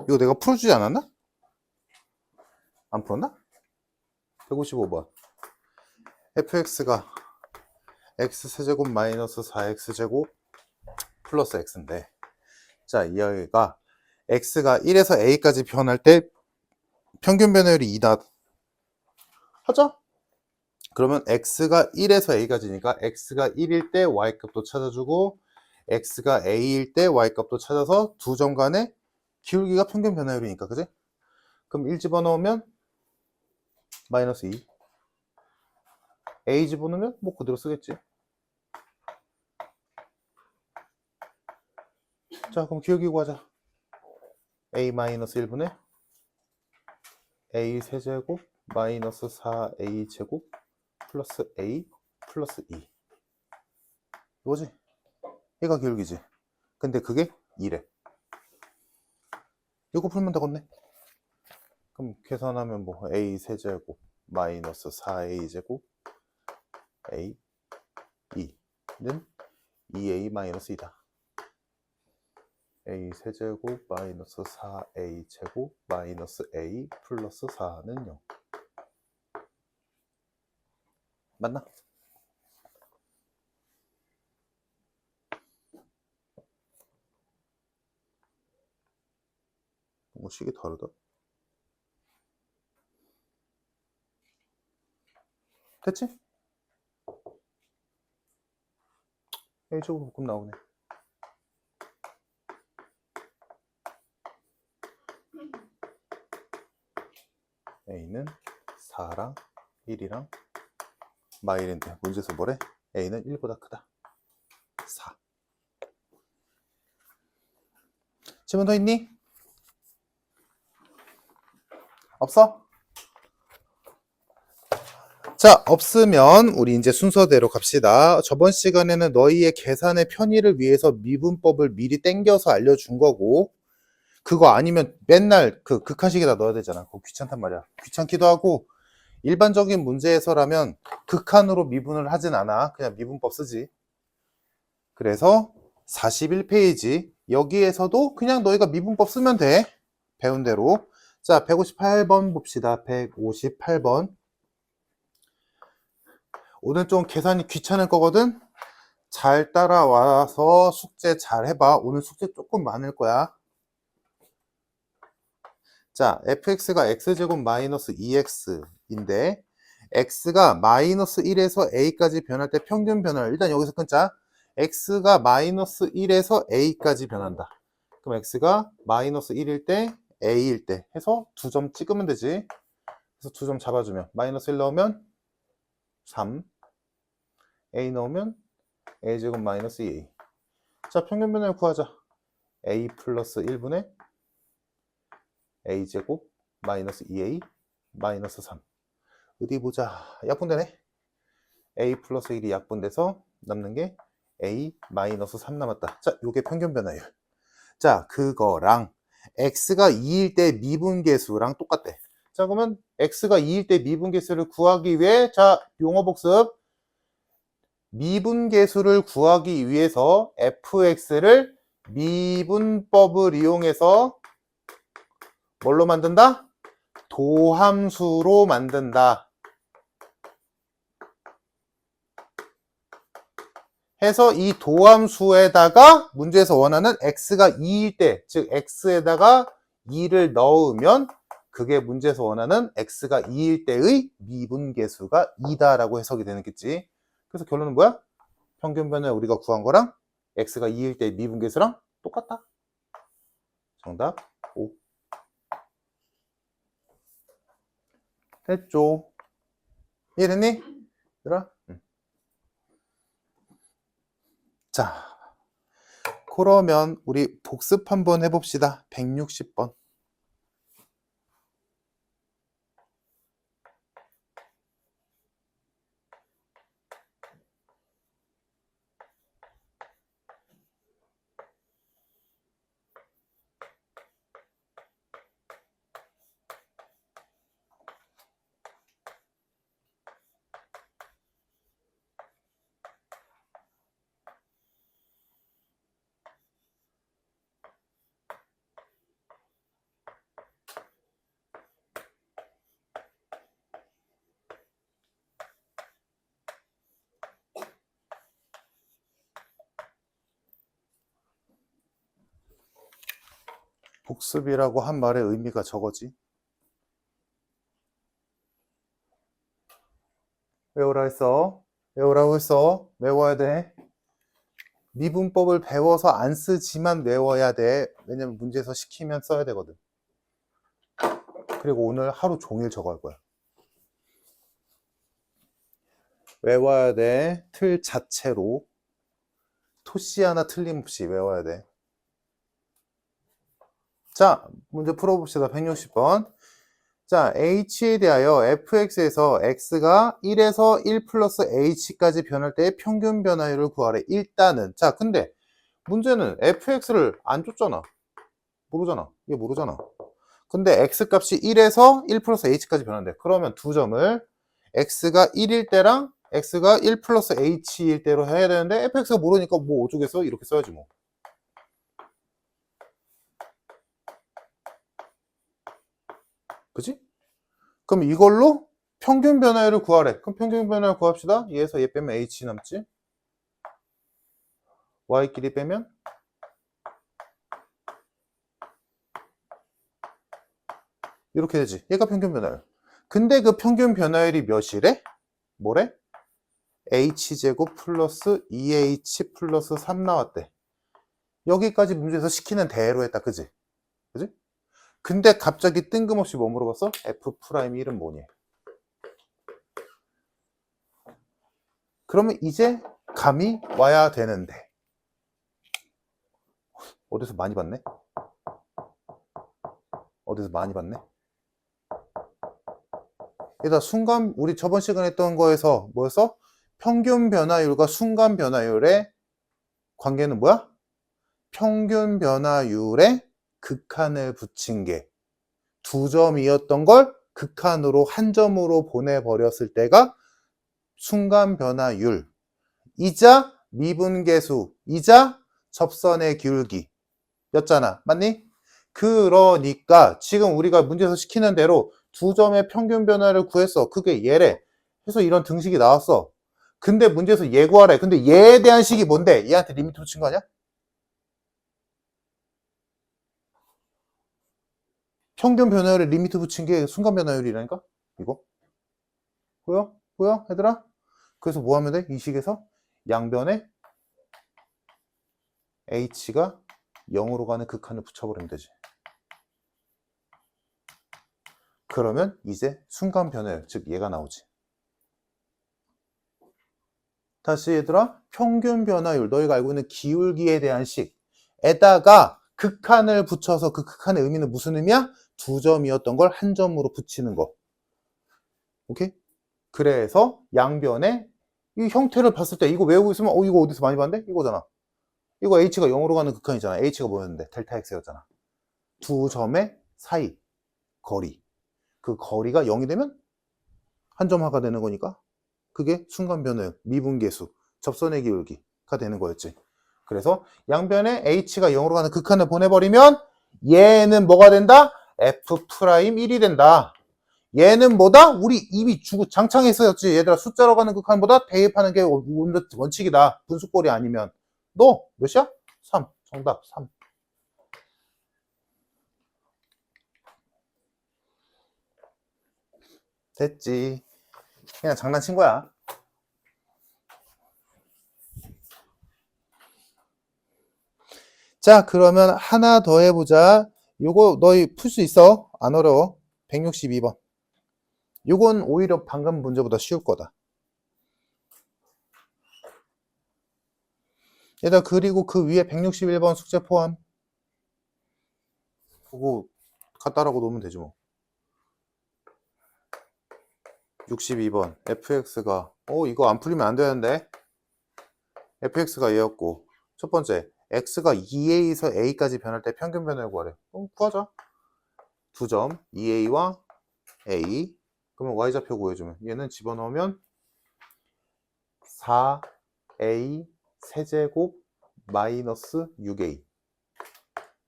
이거 내가 풀어주지 않았나? 안 풀었나? 155번. fx가 x세제곱 마이너스 4x제곱 플러스 x인데, 자, 여기가 x가 1에서 a까지 변할 때 평균 변화율이 2다 하죠? 그러면 x가 1에서 a까지니까 x가 1일 때 y값도 찾아주고 x가 a일 때 y값도 찾아서 두 점 간의 기울기가 평균 변화율이니까, 그지? 그럼 1 집어넣으면 마이너스 2, a 집어넣으면 뭐 그대로 쓰겠지. 자, 그럼 기울기 구하자. a 마이너스 1분의 a 세제곱 마이너스 4a 제곱 플러스 a 플러스 2 이거지? 얘가 기울기지. 근데 그게 2래. 이거 풀면 되겠네. 그럼 계산하면 뭐 a 세제곱 마이너스 4a 제곱 a 2는 2a 마이너스 2다. a 세제곱 마이너스 4a 제곱 마이너스 a 플러스 4는 0. 맞나? 뭐 식이 다르다. 됐지? a 제곱 볶음 나오네. a는 4랑 1이랑 마이랜드 문제에서 뭐래? a는 1보다 크다. 4. 질문 더 있니? 없어? 자, 없으면 우리 이제 순서대로 갑시다. 저번 시간에는 너희의 계산의 편의를 위해서 미분법을 미리 땡겨서 알려준 거고, 그거 아니면 맨날 그 극한식에다 넣어야 되잖아. 그거 귀찮단 말이야. 귀찮기도 하고, 일반적인 문제에서라면 극한으로 미분을 하진 않아. 그냥 미분법 쓰지. 그래서 41페이지 여기에서도 그냥 너희가 미분법 쓰면 돼. 배운 대로. 자, 158번 봅시다. 158번. 오늘 좀 계산이 귀찮을 거거든. 잘 따라와서 숙제 잘 해봐. 오늘 숙제 조금 많을 거야. 자, fx가 x제곱 마이너스 2x인데 x가 마이너스 1에서 a까지 변할 때 평균 변화를 일단 여기서 끊자. x가 마이너스 1에서 a까지 변한다. 그럼 x가 마이너스 1일 때 a일 때 해서 두 점 찍으면 되지. 그래서 두 점 잡아주면 마이너스 1 넣으면 3, a 넣으면 a제곱 마이너스 2a. 자, 평균 변화를 구하자. a 플러스 1분의 a제곱 마이너스 2a 마이너스 3. 어디 보자. 약분되네. a 플러스 1이 약분돼서 남는 게 a 마이너스 3 남았다. 자, 요게 평균 변화율. 자, 그거랑 x가 2일 때 미분계수랑 똑같대. 자, 그러면 x가 2일 때 미분계수를 구하기 위해, 자, 용어 복습. 미분계수를 구하기 위해서 fx를 미분법을 이용해서 뭘로 만든다? 도함수로 만든다. 해서 이 도함수에다가 문제에서 원하는 x가 2일 때, 즉 x에다가 2를 넣으면 그게 문제에서 원하는 x가 2일 때의 미분계수가 2다라고 해석이 되겠지. 그래서 결론은 뭐야? 평균 변화 우리가 구한 거랑 x가 2일 때 미분계수랑 똑같다. 정답 5. 됐죠? 이해됐니? 얘들아? 자, 그러면 우리 복습 한번 해봅시다. 160번. 복습이라고 한 말의 의미가 저거지. 외우라 했어. 외우라고 했어. 외워야 돼. 미분법을 배워서 안 쓰지만 외워야 돼. 왜냐면 문제에서 시키면 써야 되거든. 그리고 오늘 하루 종일 저거 할 거야. 외워야 돼. 틀 자체로. 토시 하나 틀림없이 외워야 돼. 자, 문제 풀어봅시다. 160번. 자, h에 대하여 fx에서 x가 1에서 1 플러스 h까지 변할 때의 평균 변화율을 구하래. 일단은. 자, 근데 문제는 fx를 안 줬잖아. 모르잖아. 이게 모르잖아. 근데 x 값이 1에서 1 플러스 h까지 변한대. 그러면 두 점을 x가 1일 때랑 x가 1 플러스 h일 때로 해야 되는데 fx가 모르니까 뭐 어쩌겠어? 이렇게 써야지 뭐. 그치? 그럼 이걸로 평균 변화율을 구하래. 그럼 평균 변화율 구합시다. 얘에서 얘 빼면 h 남지. y끼리 빼면 이렇게 되지. 얘가 평균 변화율. 근데 그 평균 변화율이 몇이래? 뭐래? h제곱 플러스 2h 플러스 3 나왔대. 여기까지 문제에서 시키는 대로 했다. 그지? 그지? 근데 갑자기 뜬금없이 뭐 물어봤어? f'1 뭐니? 그러면 이제 감이 와야 되는데. 어디서 많이 봤네? 어디서 많이 봤네? 얘다 순간, 우리 저번 시간에 했던 거에서 뭐였어? 평균 변화율과 순간 변화율의 관계는 뭐야? 평균 변화율에 극한을 붙인 게 두 점이었던 걸 극한으로 한 점으로 보내버렸을 때가 순간 변화율, 이자 미분계수, 이자 접선의 기울기 였잖아. 맞니? 그러니까 지금 우리가 문제에서 시키는 대로 두 점의 평균 변화를 구했어. 그게 얘래. 해서 이런 등식이 나왔어. 근데 문제에서 얘 구하래. 근데 얘에 대한 식이 뭔데? 얘한테 리미트 붙인 거 아니야? 평균 변화율에 리미트 붙인 게 순간 변화율이라니까? 이거? 보여? 보여? 얘들아? 그래서 뭐 하면 돼? 이 식에서 양변에 h가 0으로 가는 극한을 붙여버리면 되지. 그러면 이제 순간 변화율, 즉 얘가 나오지. 다시 얘들아, 평균 변화율, 너희가 알고 있는 기울기에 대한 식에다가 극한을 붙여서 그 극한의 의미는 무슨 의미야? 두 점이었던 걸 한 점으로 붙이는 거. 오케이? 그래서 양변에 이 형태를 봤을 때 이거 외우고 있으면 이거 어디서 많이 봤는데? 이거잖아. 이거 h가 0으로 가는 극한이잖아. h가 뭐였는데? 델타 x였잖아. 두 점의 사이, 거리. 그 거리가 0이 되면 한 점화가 되는 거니까 그게 순간 변화율, 미분계수, 접선의 기울기가 되는 거였지. 그래서 양변에 h가 0으로 가는 극한을 보내버리면 얘는 뭐가 된다? f'1이 된다. 얘는 뭐다? 우리 이미 주고 장창했었지. 얘들아, 숫자로 가는 극한보다 대입하는 게 원칙이다. 분수꼴이 아니면. 너 몇이야? 3. 정답 3. 됐지. 그냥 장난친 거야. 자, 그러면 하나 더 해보자. 요거 너희 풀 수 있어? 안 어려워. 162번. 요건 오히려 방금 문제보다 쉬울 거다. 얘들아, 그리고 그 위에 161번 숙제 포함. 그거 갖다라고 놓으면 되지 뭐. 62번 fx가 이거 안 풀리면 안 되는데. fx가 얘였고, 첫 번째 x가 2a에서 a까지 변할 때 평균 변화를 구하래. 구하자. 두 점 2a와 a. 그러면 y좌표 구해주면 얘는 집어넣으면 4a 세제곱 마이너스 6a.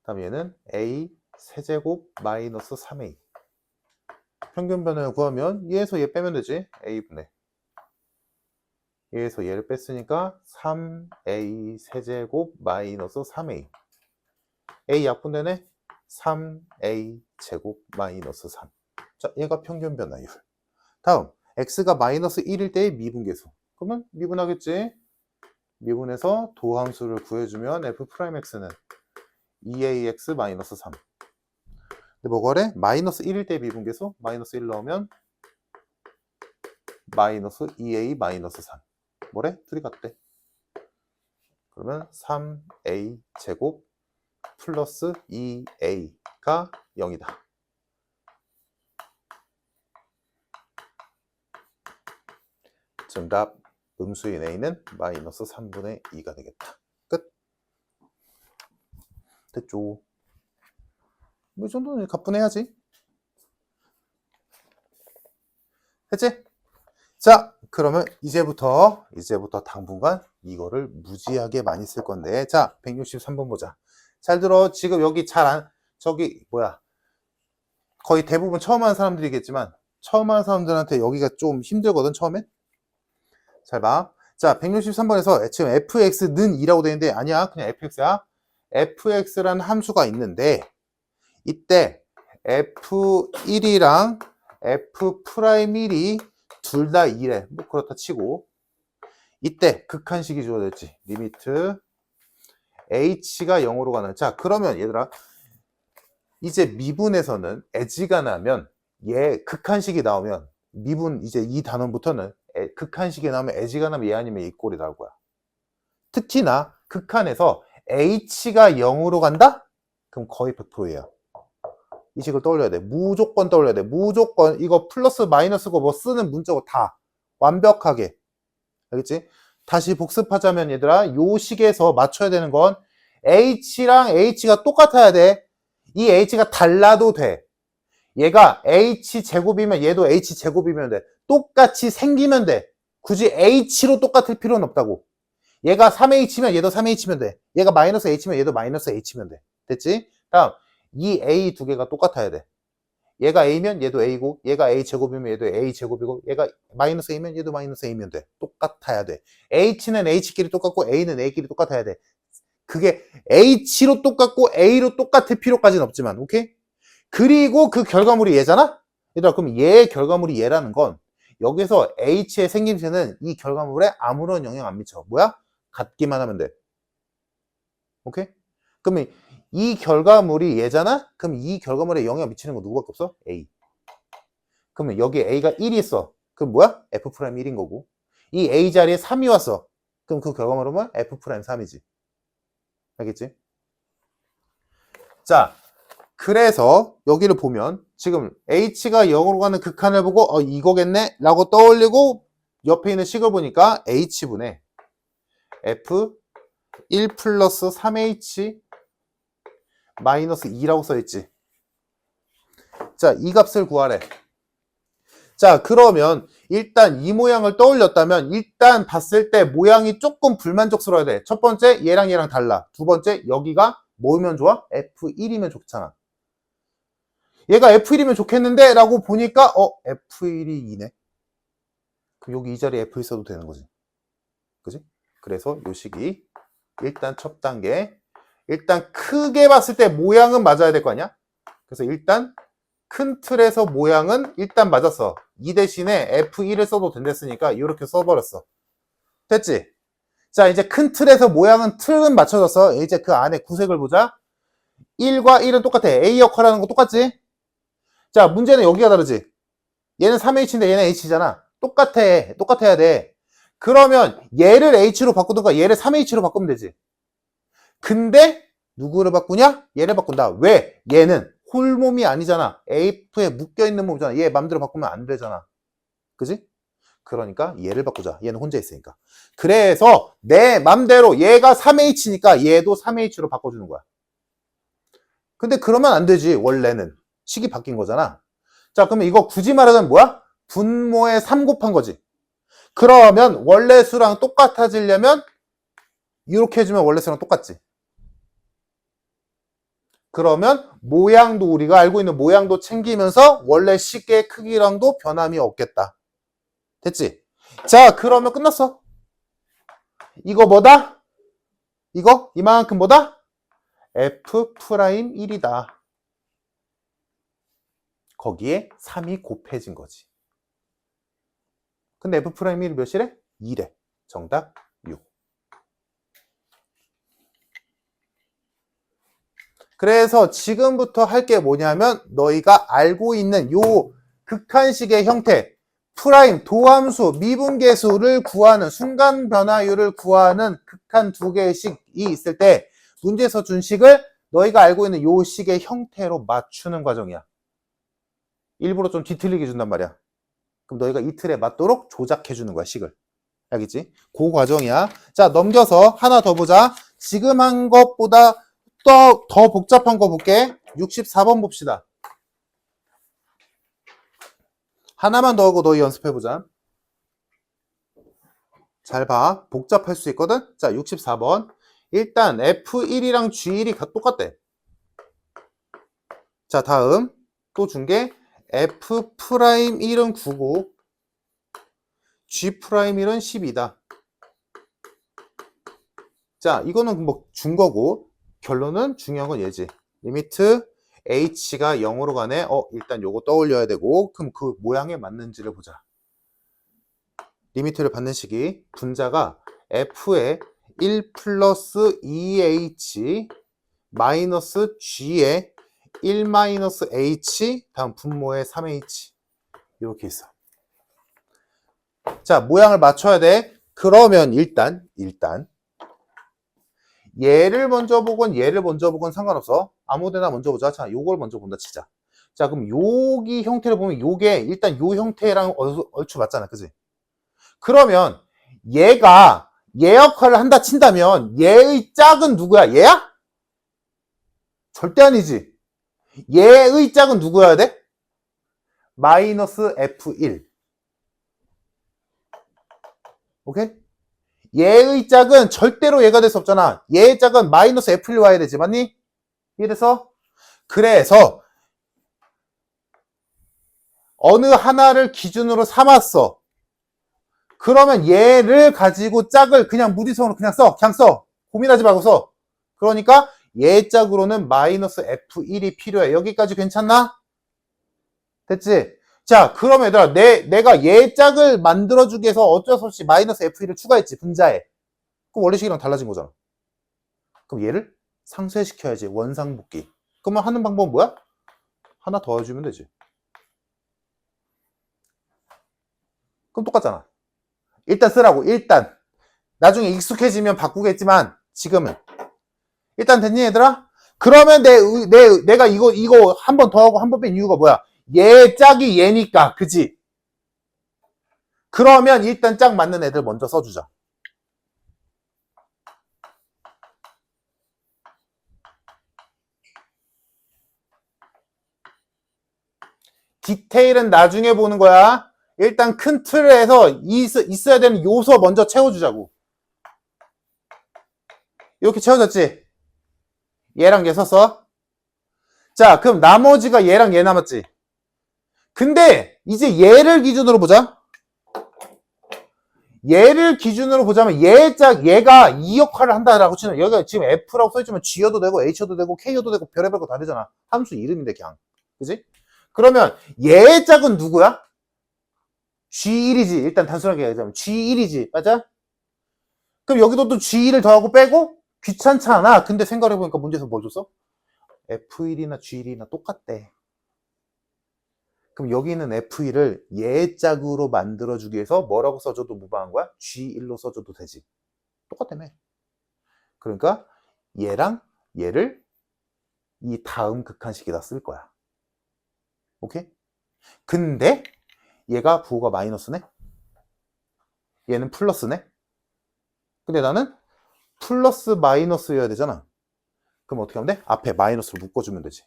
다음 얘는 a 세제곱 마이너스 3a. 평균 변화를 구하면 얘에서 얘 빼면 되지. a분의 얘에서 얘를 뺐으니까 3a 세제곱 마이너스 3a. a 약분되네. 3a 제곱 마이너스 3. 자, 얘가 평균 변화율. 다음, x가 마이너스 1일 때의 미분계수. 그러면 미분하겠지? 미분해서 도함수를 구해주면 f'x는 2ax 마이너스 3. 근데 뭐가래? 마이너스 1일 때의 미분계수? 마이너스 1 넣으면 마이너스 2a 마이너스 3. 뭐래? 둘이 같대. 그러면 3a 제곱 플러스 2a가 0이다. 정답, 음수인 a는 마이너스 3분의 2가 되겠다. 끝. 됐죠. 이 정도는 가뿐해야지. 됐지? 자, 그러면 이제부터 당분간 이거를 무지하게 많이 쓸 건데, 자, 163번 보자. 잘 들어. 지금 여기 거의 대부분 처음 하는 사람들이겠지만, 처음 하는 사람들한테 여기가 좀 힘들거든, 처음엔. 잘 봐. 자, 163번에서 지금 fx는 2라고 되어 있는데, 아니야, 그냥 fx야. fx라는 함수가 있는데, 이때 f1이랑 f'1이 둘 다 2래. 뭐 그렇다 치고, 이때 극한식이 주어졌지. 리미트 h가 0으로 가는. 자, 그러면 얘들아, 이제 미분에서는 에지가 나면, 얘 극한식이 나오면, 미분 이제 이 단원부터는 극한식이 나오면 에지가 나면 얘 아니면 얘 꼴이 나올 거야. 특히나 극한에서 h가 0으로 간다? 그럼 거의 100%예요. 이 식을 떠올려야 돼. 무조건 떠올려야 돼. 무조건 이거 플러스 마이너스고 뭐 쓰는 문자고 다 완벽하게. 알겠지? 다시 복습하자면 얘들아, 요 식에서 맞춰야 되는 건 h랑 h가 똑같아야 돼. 이 h가 달라도 돼. 얘가 h제곱이면 얘도 h제곱이면 돼. 똑같이 생기면 돼. 굳이 h로 똑같을 필요는 없다고. 얘가 3h면 얘도 3h면 돼. 얘가 마이너스 h면 얘도 마이너스 h면 돼. 됐지? 다음, 이 a 두 개가 똑같아야 돼. 얘가 a면 얘도 a고, 얘가 a제곱이면 얘도 a제곱이고, 얘가 마이너스 a면 얘도 마이너스 a면 돼. 똑같아야 돼. h는 h끼리 똑같고 a는 a끼리 똑같아야 돼. 그게 h로 똑같고 a로 똑같을 필요까지는 없지만, 오케이? 그리고 그 결과물이 얘잖아? 얘들아, 그럼 얘의 결과물이 얘라는 건 여기서 h의 생김새는 이 결과물에 아무런 영향 안 미쳐. 뭐야? 같기만 하면 돼. 오케이? 그러면 이 결과물이 얘잖아? 그럼 이 결과물에 영향 미치는 거 누구밖에 없어? A. 그러면 여기 A가 1이 있어. 그럼 뭐야? F'1인 거고. 이 A 자리에 3이 왔어. 그럼 그 결과물은 뭐야? F'3이지. 알겠지? 자, 그래서 여기를 보면 지금 H가 0으로 가는 극한을 보고 이거겠네? 라고 떠올리고 옆에 있는 식을 보니까 H분의 F1 플러스 3H 마이너스 2라고 써있지. 자, 이 값을 구하래. 자, 그러면 일단 이 모양을 떠올렸다면 일단 봤을 때 모양이 조금 불만족스러워야 돼. 첫 번째, 얘랑 얘랑 달라. 두 번째, 여기가 뭐면 좋아? F1이면 좋잖아. 얘가 F1이면 좋겠는데? 라고 보니까 F1이 2네. 그럼 여기 이 자리에 F1 써도 되는 거지. 그지? 그래서 요 식이 일단 첫 단계, 일단 크게 봤을 때 모양은 맞아야 될 거 아니야? 그래서 일단 큰 틀에서 모양은 일단 맞았어. 이 대신에 F1을 써도 된댔으니까 이렇게 써버렸어. 됐지? 자, 이제 큰 틀에서 모양은 틀은 맞춰졌어. 이제 그 안에 구색을 보자. 1과 1은 똑같아. A 역할하는 거 똑같지? 자, 문제는 여기가 다르지? 얘는 3H인데 얘는 H잖아. 똑같아야 돼. 그러면 얘를 H로 바꾸든가 얘를 3H로 바꾸면 되지. 근데 누구를 바꾸냐? 얘를 바꾼다. 왜? 얘는 홀몸이 아니잖아. F에 묶여있는 몸이잖아. 얘 맘대로 바꾸면 안 되잖아. 그지? 그러니까 얘를 바꾸자. 얘는 혼자 있으니까. 그래서 내 맘대로 얘가 3H니까 얘도 3H로 바꿔주는 거야. 근데 그러면 안 되지. 원래는. 식이 바뀐 거잖아. 자, 그러면 이거 굳이 말하자면 뭐야? 분모에 3 곱한 거지. 그러면 원래 수랑 똑같아지려면 이렇게 해주면 원래 수랑 똑같지. 그러면 모양도 우리가 알고 있는 모양도 챙기면서 원래 식의 크기랑도 변함이 없겠다. 됐지? 자, 그러면 끝났어. 이거 뭐다? 이거? 이만큼 뭐다? F'1이다. 거기에 3이 곱해진 거지. 근데 F'1이 몇이래? 2래. 정답 6. 그래서 지금부터 할 게 뭐냐면 너희가 알고 있는 요 극한식의 형태, 프라임, 도함수, 미분계수를 구하는, 순간 변화율을 구하는 극한 두 개의 식이 있을 때 문제에서 준 식을 너희가 알고 있는 요 식의 형태로 맞추는 과정이야. 일부러 좀 뒤틀리게 준단 말이야. 그럼 너희가 이 틀에 맞도록 조작해 주는 거야, 식을. 알겠지? 그 과정이야. 자, 넘겨서 하나 더 보자. 지금 한 것보다 더 복잡한 거 볼게. 64번 봅시다. 하나만 더 하고 너희 연습해보자. 잘 봐. 복잡할 수 있거든? 자, 64번. 일단 F1이랑 G1이 똑같대. 자, 다음 또 준 게 F'1은 9고 G'1은 10이다. 자, 이거는 뭐 준 거고 결론은 중요한 건 얘지. 리미트 h가 0으로 가네. 일단 요거 떠올려야 되고 그럼 그 모양에 맞는지를 보자. 리미트를 받는 식이 분자가 f에 1 플러스 2h 마이너스 g에 1 마이너스 h 다음 분모에 3h 이렇게 있어. 자, 모양을 맞춰야 돼. 그러면 일단 얘를 먼저 보건 얘를 먼저 보건 상관없어. 아무데나 먼저 보자. 자, 요걸 먼저 본다 치자. 자, 그럼 여기 형태를 보면 요게 일단 요 형태랑 얼추 맞잖아. 그지? 그러면 얘가 얘 역할을 한다 친다면 얘의 짝은 누구야? 얘야? 절대 아니지. 얘의 짝은 누구여야 돼? 마이너스 F1. 오케이? 얘의 짝은 절대로 얘가 될 수 없잖아. 얘의 짝은 마이너스 F1 와야 되지. 맞니? 이래서 그래서 어느 하나를 기준으로 삼았어. 그러면 얘를 가지고 짝을 그냥 무지성으로 그냥 써. 그냥 써. 고민하지 말고 써. 그러니까 얘 짝으로는 마이너스 F1이 필요해. 여기까지 괜찮나? 됐지? 자, 그럼 얘들아, 내가 얘 짝을 만들어주기 위해서 어쩔 수 없이 마이너스 F1을 추가했지, 분자에. 그럼 원래식이랑 달라진 거잖아. 그럼 얘를 상쇄시켜야지, 원상복귀. 그러면 하는 방법은 뭐야? 하나 더 해주면 되지. 그럼 똑같잖아. 일단 쓰라고, 일단. 나중에 익숙해지면 바꾸겠지만, 지금은. 일단 됐니, 얘들아? 그러면 내가 이거 한 번 더 하고 한 번 뺀 이유가 뭐야? 얘 짝이 얘니까, 그지? 그러면 일단 짝 맞는 애들 먼저 써주자. 디테일은 나중에 보는 거야. 일단 큰 틀에서 있어야 되는 요소 먼저 채워주자고. 이렇게 채워졌지? 얘랑 얘 썼어? 자, 그럼 나머지가 얘랑 얘 남았지? 근데 이제 얘를 기준으로 보자. 얘를 기준으로 보자면 얘가 이 역할을 한다라고 치는, 여기가 지금 F라고 써있지만 G여도 되고 H여도 되고 K여도 되고 별의별 거 다 되잖아. 함수 이름인데 그냥. 그지? 그러면 얘 짝은 누구야? G1이지. 일단 단순하게 얘기하자면 G1이지. 맞아? 그럼 여기도 또 G1을 더하고 빼고? 귀찮잖아. 근데 생각해보니까 문제에서 뭐 줬어? F1이나 G1이나 똑같대. 그럼 여기 있는 F1을 얘 짝으로 만들어주기 위해서 뭐라고 써줘도 무방한 거야? G1로 써줘도 되지. 똑같다며. 그러니까 얘랑 얘를 이 다음 극한식에다 쓸 거야. 오케이? 근데 얘가 부호가 마이너스네? 얘는 플러스네? 근데 나는 플러스 마이너스여야 되잖아. 그럼 어떻게 하면 돼? 앞에 마이너스를 묶어주면 되지.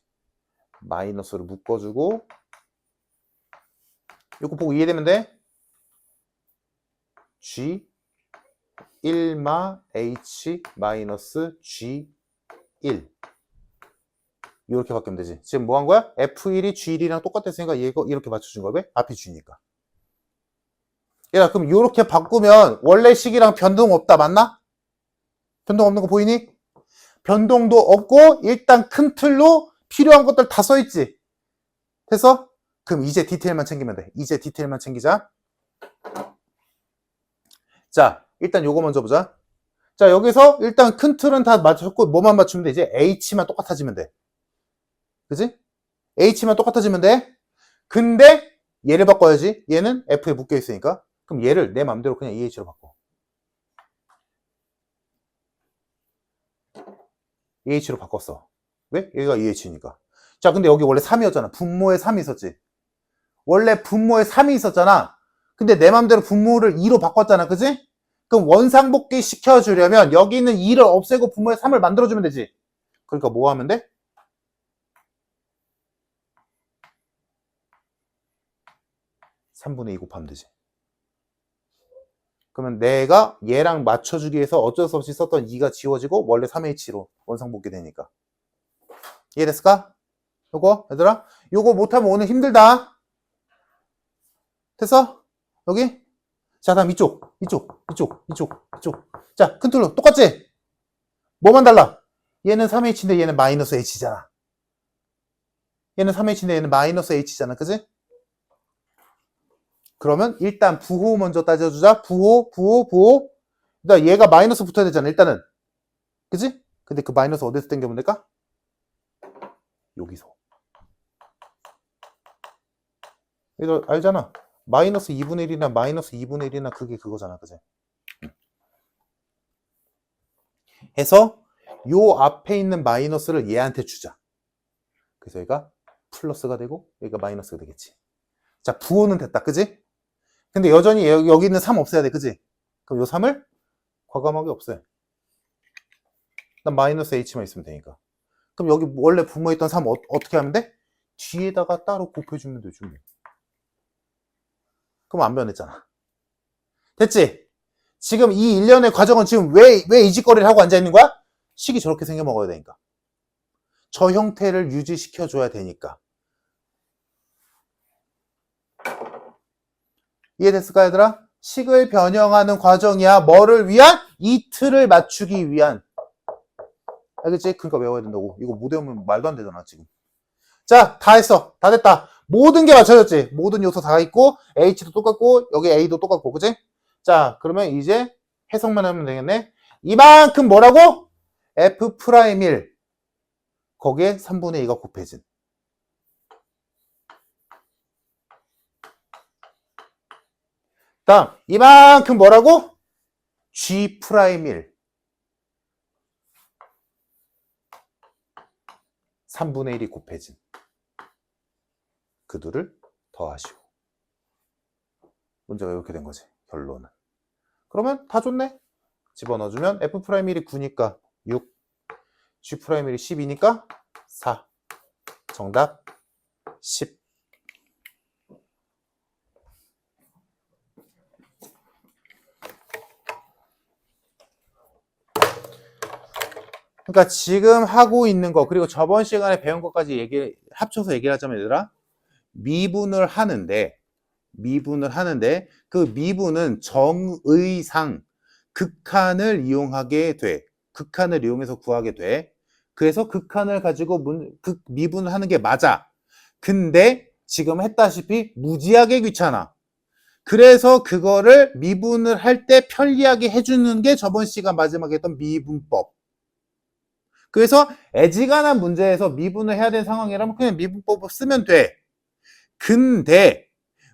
마이너스를 묶어주고 이거 보고 이해되면 돼? G 1마 H 마이너스 G 1 이렇게 바뀌면 되지. 지금 뭐 한 거야? F1이 G1이랑 똑같았으니까 이거 이렇게 맞춰준 거야. 왜? 앞이 G니까. 야, 그럼 이렇게 바꾸면 원래 식이랑 변동 없다. 맞나? 변동 없는 거 보이니? 변동도 없고 일단 큰 틀로 필요한 것들 다 써있지. 됐어? 그럼 이제 디테일만 챙기면 돼. 이제 디테일만 챙기자. 자, 일단 요거 먼저 보자. 자, 여기서 일단 큰 틀은 다 맞췄고 뭐만 맞추면 돼? 이제 H만 똑같아지면 돼. 그지? H만 똑같아지면 돼. 근데 얘를 바꿔야지. 얘는 F에 묶여 있으니까. 그럼 얘를 내 맘대로 그냥 EH로 바꿔. EH로 바꿨어. 왜? 얘가 EH니까. 자, 근데 여기 원래 3이었잖아. 분모에 3이 있었지. 원래 분모에 3이 있었잖아. 근데 내 맘대로 분모를 2로 바꿨잖아. 그지? 그럼 원상복귀 시켜주려면 여기 있는 2를 없애고 분모에 3을 만들어주면 되지. 그러니까 뭐 하면 돼? 3분의 2 곱하면 되지. 그러면 내가 얘랑 맞춰주기 위해서 어쩔 수 없이 썼던 2가 지워지고 원래 3H로 원상복귀 되니까. 이해됐을까? 요거 얘들아 요거 못하면 오늘 힘들다. 됐어? 여기? 자, 다음 이쪽. 자, 컨트롤 똑같지? 뭐만 달라? 얘는 3H인데 얘는 마이너스 H잖아. 얘는 3H인데 얘는 마이너스 H잖아. 그지? 그러면 일단 부호 먼저 따져주자. 부호. 그러니까 얘가 마이너스 붙어야 되잖아. 일단은. 그지? 근데 그 마이너스 어디서 땡겨보면 될까? 여기서. 얘들 알잖아. 마이너스 2분의 1이나 마이너스 2분의 1이나 그게 그거잖아. 그지? 해서 요 앞에 있는 마이너스를 얘한테 주자. 그래서 얘가 플러스가 되고 얘가 마이너스가 되겠지. 자, 부호는 됐다. 그지? 근데 여전히 여기 있는 3 없애야 돼. 그지? 그럼 요 3을 과감하게 없애. 난 마이너스 H만 있으면 되니까. 그럼 여기 원래 분모에 있던 3 어떻게 하면 돼? 뒤에다가 따로 곱해주면 되지. 그럼 안 변했잖아. 됐지? 지금 이 일련의 과정은 지금 왜 이 짓거리를 하고 앉아있는 거야? 식이 저렇게 생겨 먹어야 되니까. 저 형태를 유지시켜줘야 되니까. 이해됐을까 얘들아? 식을 변형하는 과정이야. 뭐를 위한? 이 틀을 맞추기 위한. 알겠지? 그러니까 외워야 된다고. 이거 못 외우면 말도 안 되잖아 지금. 자, 다 했어. 다 됐다. 모든 게 맞춰졌지. 모든 요소 다 있고 H도 똑같고 여기 A도 똑같고. 그치? 자, 그러면 이제 해석만 하면 되겠네. 이만큼 뭐라고? F'1 거기에 3분의 2가 곱해진. 다음 이만큼 뭐라고? G'1 3분의 1이 곱해진. 그 둘을 더하시고. 문제가 이렇게 된 거지. 결론은. 그러면 다 좋네. 집어넣어주면 F'1이 9니까 6, G'1이 12니까 4. 정답 10. 그러니까 지금 하고 있는 거 그리고 저번 시간에 배운 것까지 합쳐서 얘기를 하자면 얘들아 미분을 하는데 그 미분은 정의상 극한을 이용하게 돼. 극한을 이용해서 구하게 돼. 그래서 극한을 가지고 미분을 하는 게 맞아. 근데 지금 했다시피 무지하게 귀찮아. 그래서 그거를 미분을 할 때 편리하게 해주는 게 저번 시간 마지막에 했던 미분법. 그래서 애지간한 문제에서 미분을 해야 되는 상황이라면 그냥 미분법을 쓰면 돼. 근데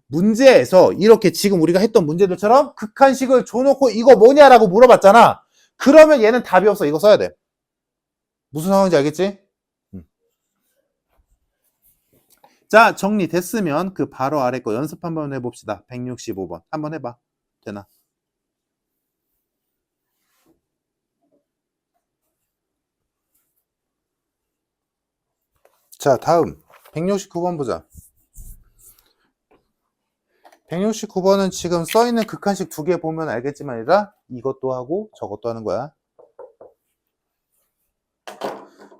문제에서 이렇게 지금 우리가 했던 문제들처럼 극한식을 줘놓고 이거 뭐냐라고 물어봤잖아. 그러면 얘는 답이 없어. 이거 써야 돼. 무슨 상황인지 알겠지? 자, 정리됐으면 그 바로 아래 거 연습 한번 해봅시다. 165번. 한번 해봐. 되나? 자, 다음 169번 보자. 169번은 지금 써있는 극한식 두 개 보면 알겠지만 얘들아 이것도 하고 저것도 하는 거야.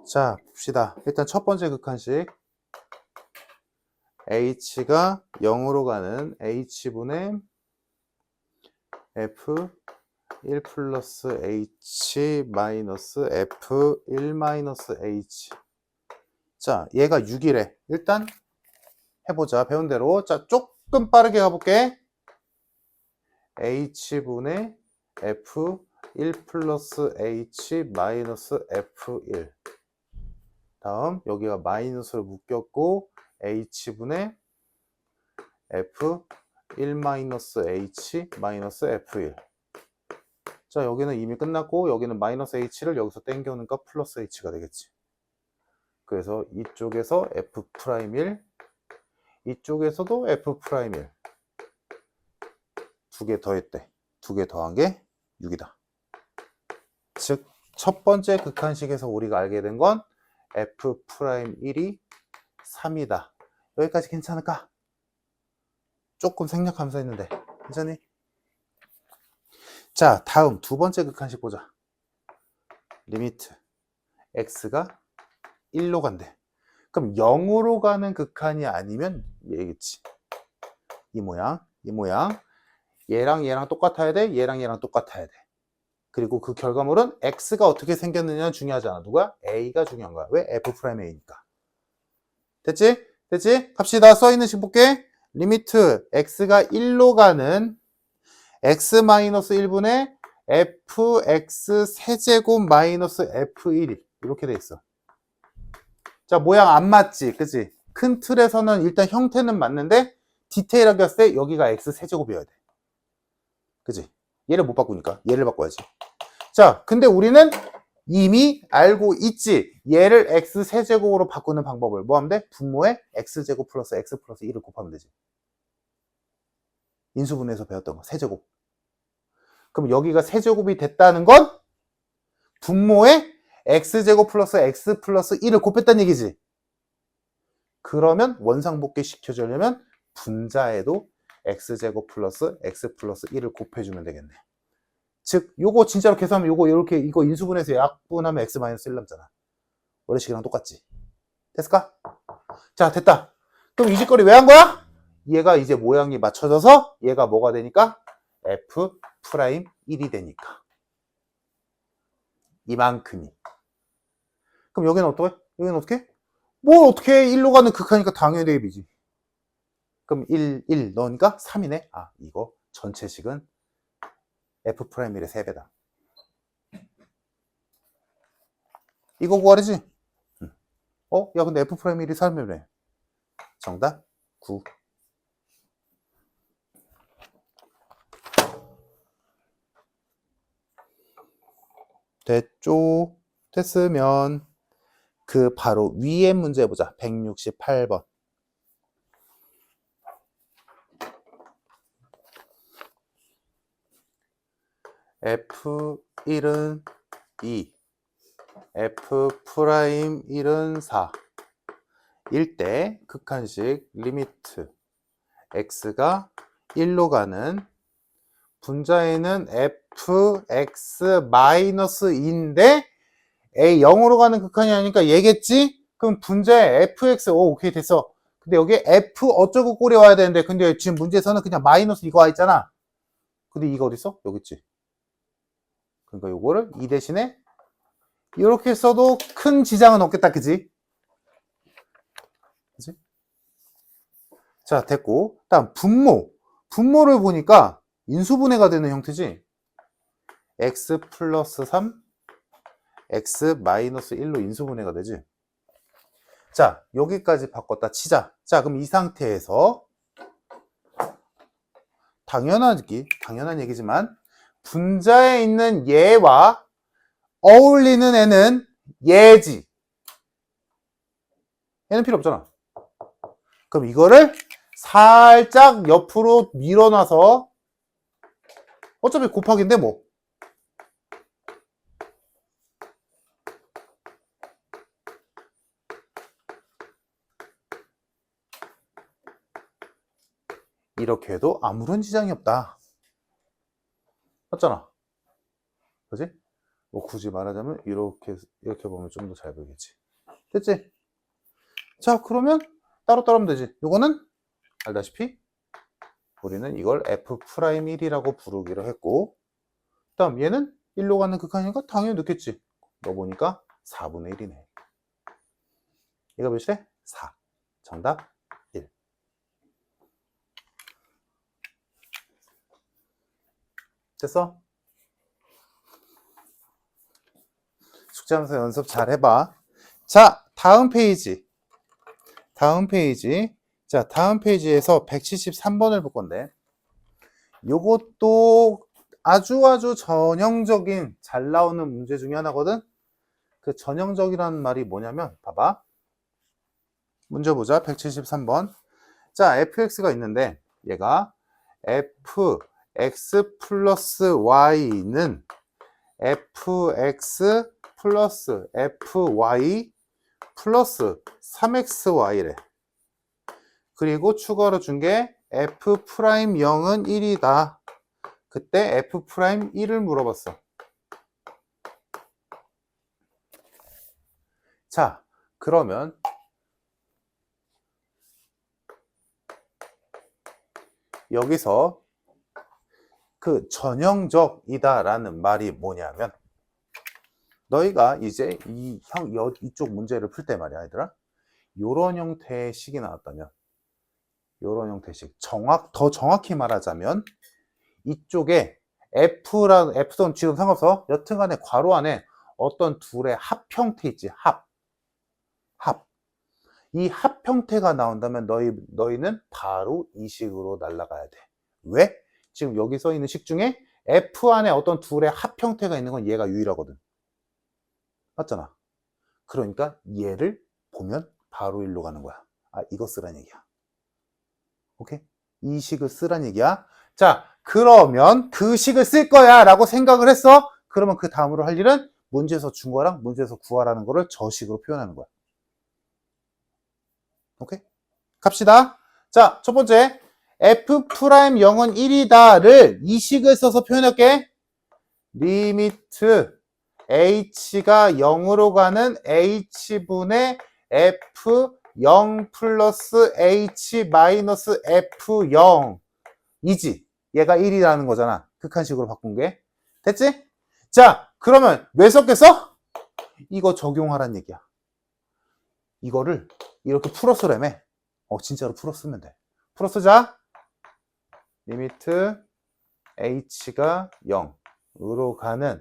자, 봅시다. 일단 첫 번째 극한식 h가 0으로 가는 h분의 f1 플러스 h 마이너스 f1 마이너스 h. 자, 얘가 6이래. 일단 해보자. 배운 대로. 자, 조금 빠르게 가볼게. h분의 f1 플러스 h 마이너스 f1. 다음 여기가 마이너스를 묶였고 h분의 f1 마이너스 h 마이너스 f1. 자, 여기는 이미 끝났고 여기는 마이너스 h를 여기서 땡겨오니까 플러스 h가 되겠지. 그래서 이쪽에서 f'1, 이쪽에서도 f'1. 두 개 더했대. 두 개 더한 게 6이다. 즉, 첫 번째 극한식에서 우리가 알게 된 건 f'1이 3이다. 여기까지 괜찮을까? 조금 생략하면서 했는데 괜찮니? 자, 다음 두 번째 극한식 보자. 리미트 x가 1로 간대. 그럼 0으로 가는 극한이 아니면 얘겠지. 이 모양, 이 모양. 얘랑 얘랑 똑같아야 돼. 얘랑 얘랑 똑같아야 돼. 그리고 그 결과물은 x가 어떻게 생겼느냐는 중요하지 않아. 누가? a가 중요한 거야. 왜? f'a니까. 됐지? 됐지? 갑시다. 써있는 식 볼게. 리미트 x가 1로 가는 x-1분의 fx 세제곱 마이너스 f1이 이렇게 돼 있어. 자, 모양 안 맞지? 그치? 큰 틀에서는 일단 형태는 맞는데 디테일하게 봤을 때 여기가 x 세제곱이어야 돼. 그치? 얘를 못 바꾸니까 얘를 바꿔야지. 자, 근데 우리는 이미 알고 있지. 얘를 x 세제곱으로 바꾸는 방법을 뭐 하면 돼? 분모에 x제곱 플러스 x 플러스 1을 곱하면 되지. 인수분해에서 배웠던 거, 세제곱. 그럼 여기가 세제곱이 됐다는 건 분모에 x제곱 플러스 x 플러스 1을 곱했다는 얘기지. 그러면 원상복귀 시켜주려면 분자에도 x제곱 플러스 x 플러스 1을 곱해주면 되겠네. 즉, 요거 진짜로 계산하면 요거 이렇게 이거 인수분해서 약분하면 x 마이너스 1 남잖아. 원래식이랑 똑같지. 됐을까? 자, 됐다. 그럼 이 짓거리 왜 한 거야? 얘가 이제 모양이 맞춰져서 얘가 뭐가 되니까 f'1이 되니까. 이만큼이. 그럼 여기는 어떻게? 여기는 어떻게? 뭐 어떻게 1로 가는 극하니까 당연히 대입이지. 그럼 1 넣으니까 3이네. 아, 이거 전체식은 f'1의 3배다. 이거 구하래지? 야, 근데 f'1이 3배네. 정답 9. 됐죠? 됐으면 그 바로 위에 문제 보자. 168번. f1은 2, f'1은 4 일 때 극한식 리미트 x가 1로 가는 분자에는 fx-2인데 a 0으로 가는 극한이 아니니까 얘겠지? 그럼 분자에 fx, 오케이 됐어. 근데 여기에 f 어쩌고 꼴이 와야 되는데 근데 지금 문제에서는 그냥 마이너스 이거 와 있잖아. 근데 이거 어딨어? 여기 있지. 그러니까 요거를 2 대신에 이렇게 써도 큰 지장은 없겠다. 그지? 그지? 자, 됐고. 다음 분모. 분모를 보니까 인수분해가 되는 형태지. x 플러스 3, x 마이너스 1로 인수분해가 되지. 자, 여기까지 바꿨다 치자. 자, 그럼 이 상태에서 당연한 얘기지만 분자에 있는 얘와 어울리는 애는 얘지. 얘는 필요 없잖아. 그럼 이거를 살짝 옆으로 밀어놔서 어차피 곱하기인데 뭐. 이렇게 해도 아무런 지장이 없다. 맞잖아. 그지? 뭐 굳이 말하자면 이렇게 보면 좀 더 잘 보이겠지. 됐지? 자, 그러면 따로따로 하면 되지. 요거는 알다시피 우리는 이걸 f'1이라고 부르기로 했고, 그 다음 얘는 1로 가는 극한이니까 당연히 넣겠지. 넣어보니까 4분의 1이네. 이거 몇이래? 4. 정답 1. 됐어? 숙제하면서 연습 잘 해봐. 자, 다음 페이지. 자, 다음 페이지에서 173번을 볼 건데, 요것도 아주 전형적인 잘 나오는 문제 중에 하나거든? 그 전형적이라는 말이 뭐냐면, 봐봐. 문제 보자. 173번. 자, fx가 있는데, 얘가 fx 플러스 y는 fx 플러스 fy 플러스 3xy래. 그리고 추가로 준 게 f'0은 1이다. 그때 f'1을 물어봤어. 자, 그러면 여기서 그 전형적이다라는 말이 뭐냐면, 너희가 이제 이쪽 문제를 풀 때 말이야, 얘들아. 요런 형태의 식이 나왔다면, 요런 형태의 식. 더 정확히 말하자면, 이쪽에 F든 지금 상관없어. 여튼간에 괄호 안에 어떤 둘의 합 형태 있지, 합. 이 합 형태가 나온다면 너희는 바로 이 식으로 날아가야 돼. 왜? 지금 여기 써 있는 식 중에 F 안에 어떤 둘의 합 형태가 있는 건 얘가 유일하거든. 맞잖아. 그러니까 얘를 보면 바로 일로 가는 거야. 아, 이거 쓰란 얘기야. 오케이? 이 식을 쓰란 얘기야. 자, 그러면 그 식을 쓸 거야 라고 생각을 했어. 그러면 그 다음으로 할 일은 문제에서 준 거랑 문제에서 구하라는 거를 저 식으로 표현하는 거야. 오케이? 갑시다. 자, 첫 번째 f'0은 1이다를 이 식을 써서 표현할게. 리미트 h가 0으로 가는 h분의 f0 플러스 h 마이너스 f0 이지. 얘가 1이라는 거잖아. 극한식으로 바꾼 게. 됐지? 자, 그러면 왜 썼겠어? 이거 적용하란 얘기야. 이거를 이렇게 풀어쓰라며. 진짜로 풀어쓰면 돼. 풀어쓰자. 리미트 h가 0으로 가는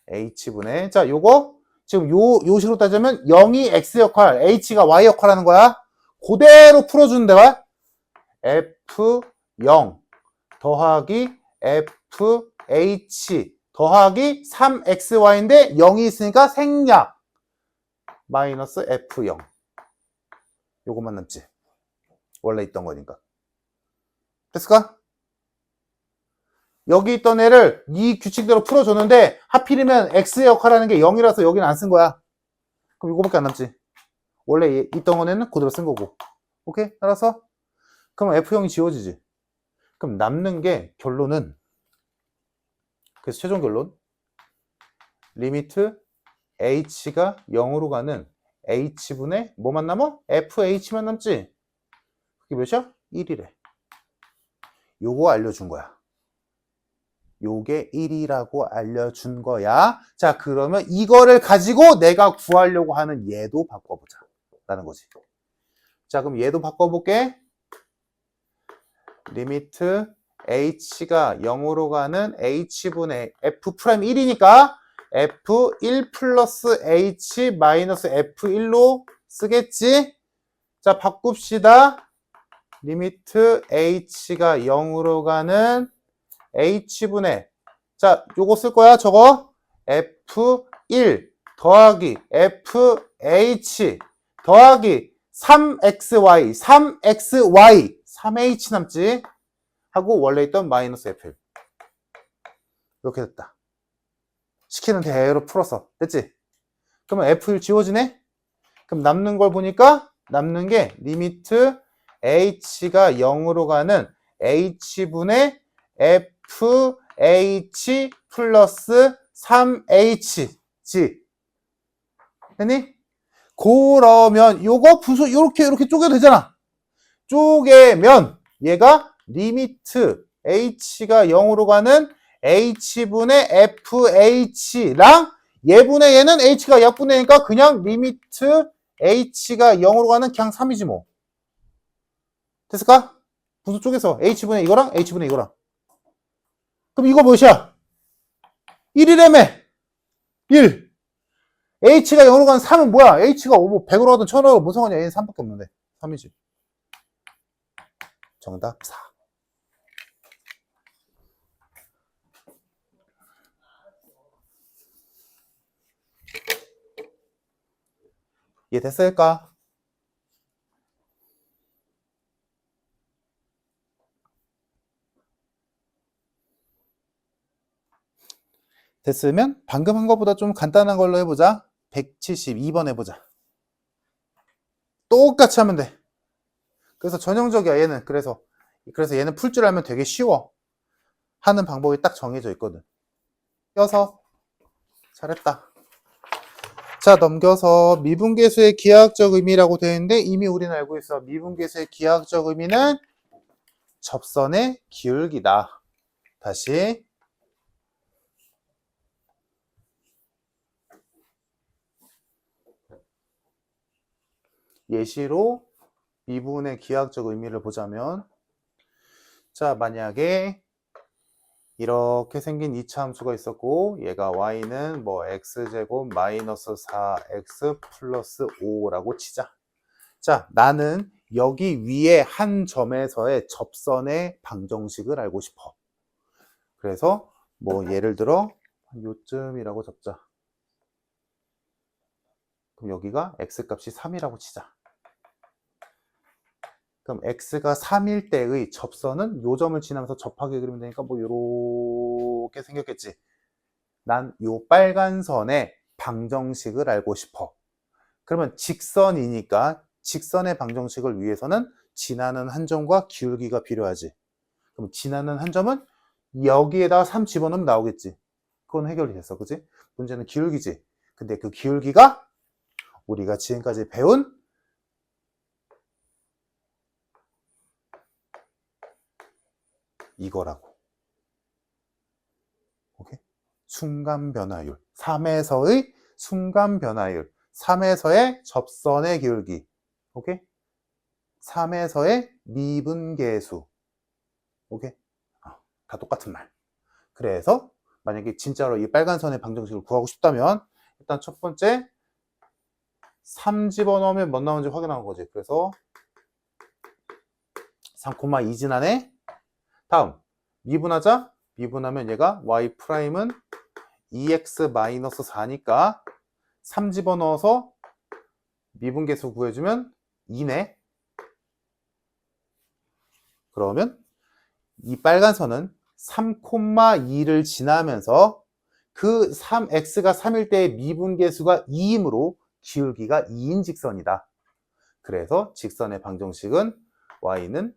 h분의, 자, 요거 지금 요 식으로 따지면 0이 x 역할, h가 y 역할 하는 거야. 그대로 풀어주는 데가 f0 더하기 fh 더하기 3xy인데 0이 있으니까 생략 마이너스 f0. 요것만 남지. 원래 있던 거니까. 됐을까? 여기 있던 애를 이 규칙대로 풀어줬는데 하필이면 x의 역할하는 게 0이라서 여기는 안 쓴 거야. 그럼 이거밖에 안 남지. 원래 있던 애는 그대로 쓴 거고. 오케이? 알았어? 그럼 f0이 지워지지. 그럼 남는 게 결론은, 그래서 최종 결론, 리미트 h가 0으로 가는 h분의 뭐만 남아? fh만 남지. 그게 몇이야? 1이래. 요거 알려준 거야. 요게 1이라고 알려준 거야. 자, 그러면 이거를 가지고 내가 구하려고 하는 얘도 바꿔보자 라는 거지. 자, 그럼 얘도 바꿔볼게. 리미트 h가 0으로 가는 h분의 f'1이니까 f1 플러스 h 마이너스 f1로 쓰겠지? 자, 바꿉시다. 리미트 h가 0으로 가는 h분의, 자, 요거 쓸 거야, 저거. f1 더하기 fh 더하기 3xy, 3h 남지? 하고 원래 있던 마이너스 f1. 이렇게 됐다. 시키는 대로 풀었어. 됐지? 그러면 f1 지워지네? 그럼 남는 걸 보니까 남는 게 리미트 h가 0으로 가는 h분의 fh 플러스 3hg. 됐니? 그러면 요거 이렇게 쪼개도 되잖아. 쪼개면 얘가 리미트 h가 0으로 가는 h분의 fh랑 얘분의 얘는 h가 약분되니까 그냥 리미트 h가 0으로 가는 그냥 3이지 뭐. 됐을까? 분수 쪼개서 h분의 이거랑 h분의 이거랑. 그럼 이거 몇이야? 1이라며! 1! h가 0으로 가는 3은 뭐야? h가 100으로 가든 1000으로 가든 무슨 상관이야? 얘는 3밖에 없는데. 3이지. 정답 4. 이해됐을까? 됐으면 방금 한 것보다 좀 간단한 걸로 해보자. 172번 해보자. 똑같이 하면 돼. 그래서 전형적이야 얘는. 그래서 얘는 풀 줄 알면 되게 쉬워. 하는 방법이 딱 정해져 있거든. 껴서 잘했다. 자, 넘겨서 미분계수의 기하학적 의미라고 되어 있는데 이미 우리는 알고 있어. 미분계수의 기하학적 의미는 접선의 기울기다. 다시 예시로 미분의 기하학적 의미를 보자면, 자, 만약에 이렇게 생긴 2차 함수가 있었고 얘가 y는 뭐 x제곱 마이너스 4x 플러스 5라고 치자. 자, 나는 여기 위에 한 점에서의 접선의 방정식을 알고 싶어. 그래서 뭐 예를 들어 요쯤이라고 잡자. 그럼 여기가 x값이 3이라고 치자. 그럼 x가 3일 때의 접선은 요 점을 지나면서 접하게 그리면 되니까 뭐 요렇게 생겼겠지. 난 요 빨간 선의 방정식을 알고 싶어. 그러면 직선이니까 직선의 방정식을 위해서는 지나는 한 점과 기울기가 필요하지. 그럼 지나는 한 점은 여기에다가 3 집어넣으면 나오겠지. 그건 해결이 됐어. 그치? 문제는 기울기지. 근데 그 기울기가 우리가 지금까지 배운 이거라고. 오케이? 순간 변화율. 3에서의 순간 변화율. 3에서의 접선의 기울기. 오케이? 3에서의 미분계수. 오케이? 다 똑같은 말. 그래서 만약에 진짜로 이 빨간 선의 방정식을 구하고 싶다면 일단 첫 번째 3 집어넣으면 뭐 나오는지 확인하는 거지. 그래서 3,2 지나네. 다음 미분하자. 미분하면 얘가 y 프라임은 2x-4니까 3 집어넣어서 미분계수 구해주면 2네. 그러면 이 빨간 선은 3,2를 지나면서 그 x가 3일 때의 미분계수가 2이므로 기울기가 2인 직선이다. 그래서 직선의 방정식은 y는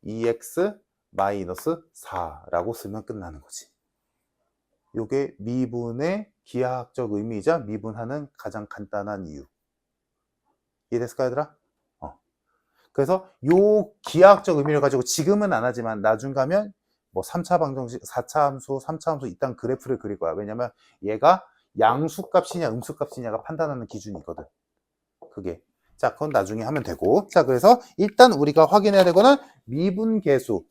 2x-4라고 쓰면 끝나는 거지. 이게 미분의 기하학적 의미이자 미분하는 가장 간단한 이유. 이해됐을까 얘들아? 그래서 요 기하학적 의미를 가지고 지금은 안 하지만 나중 가면 뭐 3차 방정식, 4차 함수, 3차 함수 이딴 그래프를 그릴 거야. 왜냐면 얘가 양수값이냐 음수값이냐가 판단하는 기준이 있거든. 그게. 자, 그건 나중에 하면 되고. 자, 그래서 일단 우리가 확인해야 되거는 미분계수,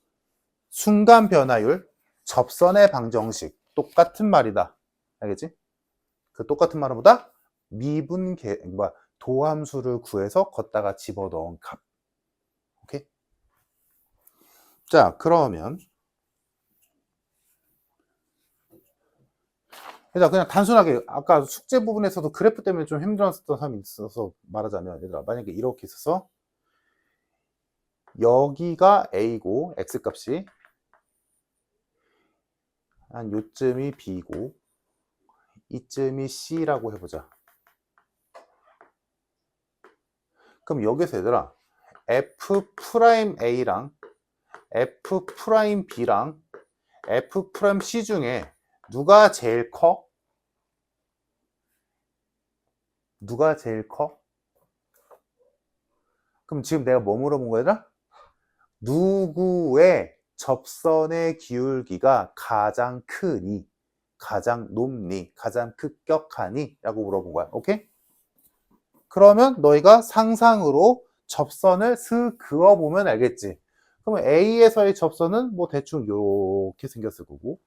순간 변화율, 접선의 방정식. 똑같은 말이다. 알겠지? 그 똑같은 말은 뭐다? 도함수를 구해서 걷다가 집어넣은 값. 오케이? 자, 그러면 그냥 단순하게 아까 숙제 부분에서도 그래프 때문에 좀 힘들었던 사람이 있어서 말하자면 얘들아 만약에 이렇게 있어서 여기가 A고 X값이 한 요쯤이 B고 이쯤이 C라고 해보자. 그럼 여기서 얘들아 F'A랑 F'B랑 F'C 중에 누가 제일 커? 누가 제일 커? 그럼 지금 내가 뭐 물어본 거야? 누구의 접선의 기울기가 가장 크니? 가장 높니? 가장 급격하니? 라고 물어본 거야. 오케이? 그러면 너희가 상상으로 접선을 슥 그어보면 알겠지. 그러면 A에서의 접선은 뭐 대충 이렇게 생겼을 거고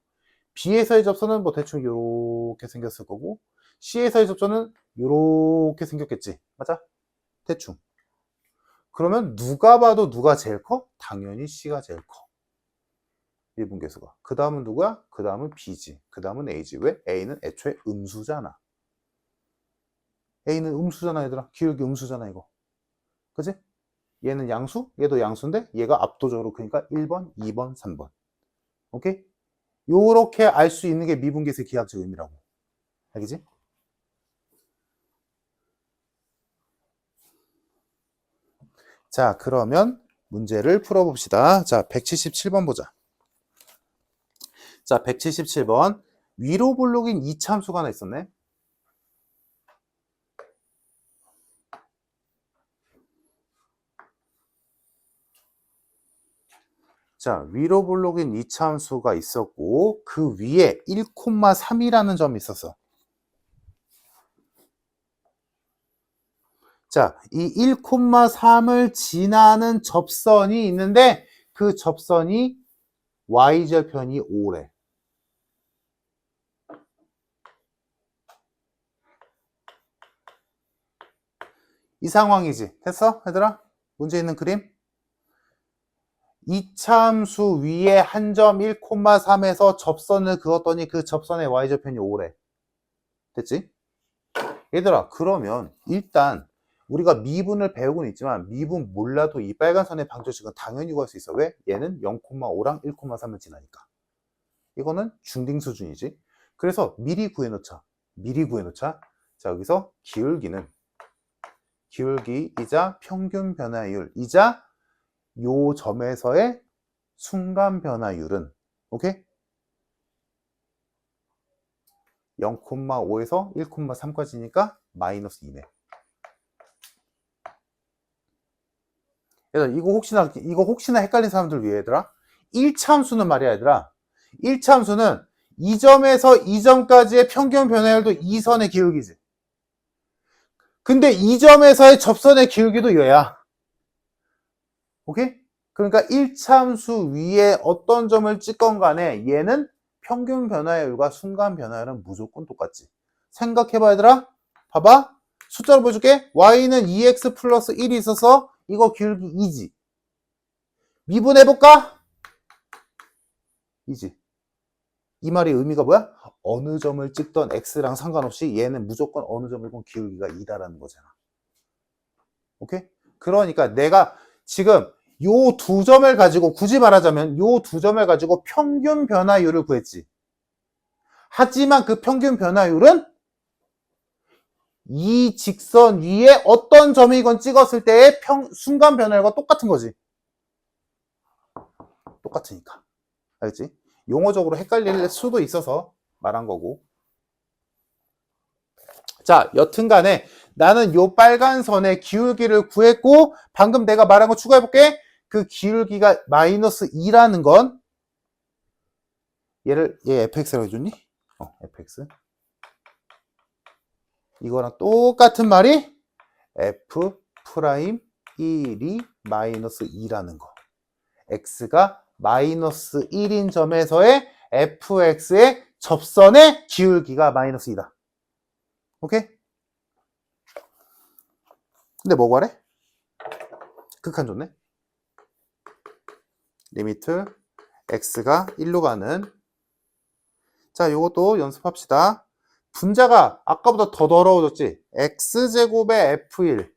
B에서의 접선은 뭐 대충 요렇게 생겼을 거고 C에서의 접선은 요렇게 생겼겠지. 맞아? 대충. 그러면 누가 봐도 누가 제일 커? 당연히 C가 제일 커. 미분계수가. 그 다음은 누구야? 그 다음은 B지. 그 다음은 A지. 왜? A는 애초에 음수잖아. A는 음수잖아, 얘들아. 기울기 음수잖아, 이거. 그지? 얘는 양수, 얘도 양수인데 얘가 압도적으로 크니까 1번, 2번, 3번. 오케이? 요렇게 알 수 있는 게 미분계수의 기하학적 의미라고. 알겠지? 자, 그러면 문제를 풀어봅시다. 자, 177번 보자. 자, 177번. 위로 볼록인 이차함수가 하나 있었네. 자, 위로 볼록인 이차함수가 있었고 그 위에 1,3이라는 점이 있었어. 자, 이 1,3을 지나는 접선이 있는데 그 접선이 y절편이 5래. 이 상황이지. 됐어? 얘들아? 문제 있는 그림? 이차함수 위에 한 점 1,3에서 접선을 그었더니 그 접선의 y절편이 5래. 됐지? 얘들아, 그러면 일단 우리가 미분을 배우고는 있지만 미분 몰라도 이 빨간 선의 방정식은 당연히 구할 수 있어. 왜? 얘는 0,5랑 1,3을 지나니까. 이거는 중딩 수준이지. 그래서 미리 구해놓자. 미리 구해놓자. 자, 여기서 기울기이자 평균 변화율이자 요 점에서의 순간 변화율은 오케이? 0,5에서 1,3까지니까 마이너스 2네. 얘들아, 이거 혹시나 헷갈린 사람들 위해 얘들아. 1차함수는 말이야, 얘들아. 1차함수는 이 점에서 이 점까지의 평균 변화율도 이 선의 기울기지. 근데 이 점에서의 접선의 기울기도 얘야. 오케이? 그러니까 1차함수 위에 어떤 점을 찍건 간에 얘는 평균 변화율과 순간 변화율은 무조건 똑같지. 생각해봐, 얘들아. 봐봐. 숫자로 보여줄게. y는 2x 플러스 1이 있어서 이거 기울기 2지. 미분해볼까? 2지. 이 말의 의미가 뭐야? 어느 점을 찍던 x랑 상관없이 얘는 무조건 어느 점이건 기울기가 2다라는 거잖아. 오케이? 그러니까 내가 지금 요 두 점을 가지고 굳이 말하자면 요 두 점을 가지고 평균 변화율을 구했지. 하지만 그 평균 변화율은 이 직선 위에 어떤 점이건 찍었을 때의 순간 변화율과 똑같은 거지. 똑같으니까. 알겠지? 용어적으로 헷갈릴 수도 있어서 말한 거고. 자, 여튼 간에 나는 요 빨간 선의 기울기를 구했고 방금 내가 말한 거 추가해볼게. 그 기울기가 마이너스 2라는 건 얘 fx라고 해줬니? fx. 이거랑 똑같은 말이 f 프라임 1이 마이너스 2라는 거. x가 마이너스 1인 점에서의 fx의 접선의 기울기가 마이너스 2다. 오케이? 근데 뭐 구하래? 극한 좋네. 리미트 x가 1로 가는. 자, 요것도 연습합시다. 분자가 아까보다 더 더러워졌지? x제곱의 f1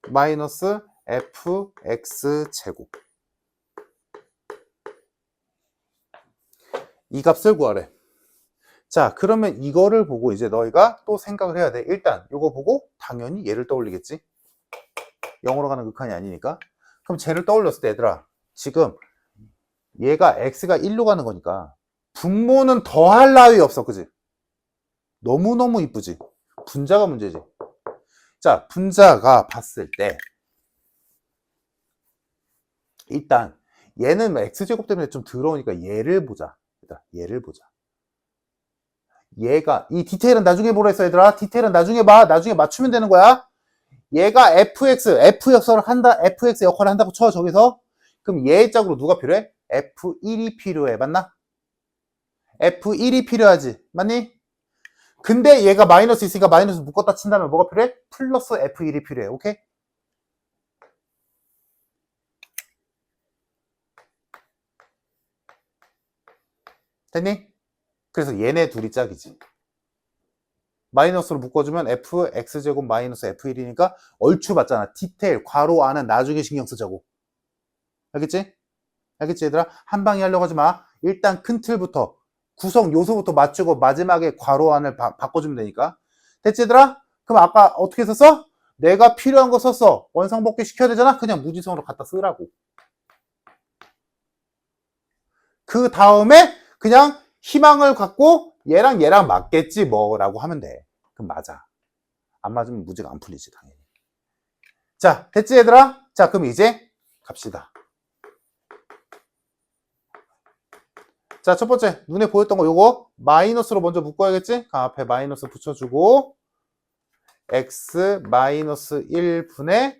마이너스 fx제곱. 이 값을 구하래. 자, 그러면 이거를 보고 이제 너희가 또 생각을 해야 돼. 일단 이거 보고 당연히 얘를 떠올리겠지. 0으로 가는 극한이 아니니까. 그럼 쟤를 떠올렸을 때 얘들아, 지금 얘가 x가 1로 가는 거니까 분모는 더할 나위 없어. 그지? 너무너무 이쁘지? 분자가 문제지. 자, 분자가 봤을 때 일단 얘는 x제곱 때문에 좀 더러우니까 얘를 보자. 얘를 보자. 얘가 이 디테일은 나중에 보라 했어. 얘들아, 디테일은 나중에 봐. 나중에 맞추면 되는 거야. 얘가 f 역할을 한다고 쳐. 저기서. 그럼 얘의 짝으로 누가 필요해? f1이 필요해. 맞나? F1이 필요하지. 맞니? 근데 얘가 마이너스 있으니까 마이너스 묶었다 친다면 뭐가 필요해? 플러스 F1이 필요해. 오케이? 됐니? 그래서 얘네 둘이 짝이지. 마이너스로 묶어주면 fx제곱 마이너스 f1이니까 얼추 맞잖아. 디테일, 괄호 안은 나중에 신경 쓰자고. 알겠지? 알겠지 얘들아? 한 방에 하려고 하지 마. 일단 큰 틀부터 구성 요소부터 맞추고 마지막에 괄호 안을 바꿔주면 되니까. 됐지 얘들아? 그럼 아까 어떻게 썼어? 내가 필요한 거 썼어. 원상복귀 시켜야 되잖아? 그냥 무지성으로 갖다 쓰라고. 그 다음에 그냥 희망을 갖고 얘랑 맞겠지 뭐라고 하면 돼. 그럼 맞아. 안 맞으면 문제가 안 풀리지 당연히. 자 됐지 얘들아? 자 그럼 이제 갑시다. 자 첫 번째 눈에 보였던 거 요거 마이너스로 먼저 묶어야겠지? 그 앞에 마이너스 붙여주고 x 마이너스 1분의